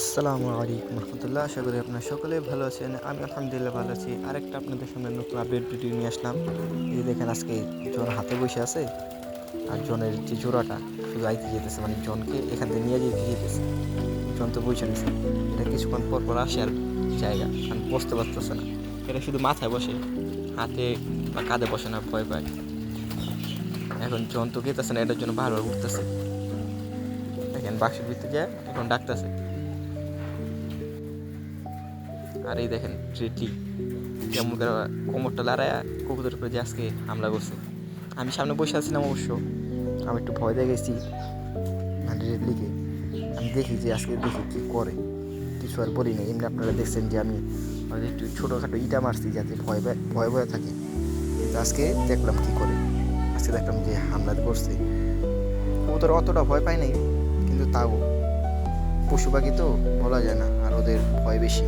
আসসালামু আলাইকুম রহমতুল্লাহ। আশা করি আপনারা সকলেই ভালো আছেন। আমি আলহামদুলিল্লাহ ভালো আছি। আরেকটা আপনাদের সামনে নতুন আপডেট ভিডিও নিয়ে আসলাম। এই দেখেন আজকে জন হাতে বসে আছে, আর জনের যে জোড়াটা শুধু আইতে যেতেছে, মানে জনকে এখান থেকে নিয়ে যেতে যেতেছে। জন তো বসে নিছে, এটা কিছুক্ষণ পর পর আসে আর জায়গা কারণ বসতে পারতেছে না। এটা শুধু মাথায় বসে, হাতে বা কাঁধে বসে না, ভয় পায়। এখন জন তো গেতেছে না, এটার জন্য বারবার উঠতেছে। দেখেন বাক্সের ভিতরে যায়, এখন ডাকতেছে। আর এই দেখেন ট্রিটি কেমন করে কোমরটা লড়াইয়া কবুতরের উপরে যে আজকে হামলা করছে। আমি সামনে বসে আছিলাম, অবশ্য আমি একটু ভয় দিয়ে গেছি, মানে রেডলিকে আমি দেখি যে আজকে দেখি কী করে। কিছু আর বলি না, এমনি আপনারা দেখছেন যে আমি একটু ছোটোখাটো ইটা মারছি যাতে ভয় ভয় ভয়ে থাকে, কিন্তু আজকে দেখলাম কী করে। আজকে দেখলাম যে হামলাতে করছে। কবুতর অতটা ভয় পায় নাই, কিন্তু তাও পশু পাখি তো বলা যায় না, আর ওদের ভয় বেশি।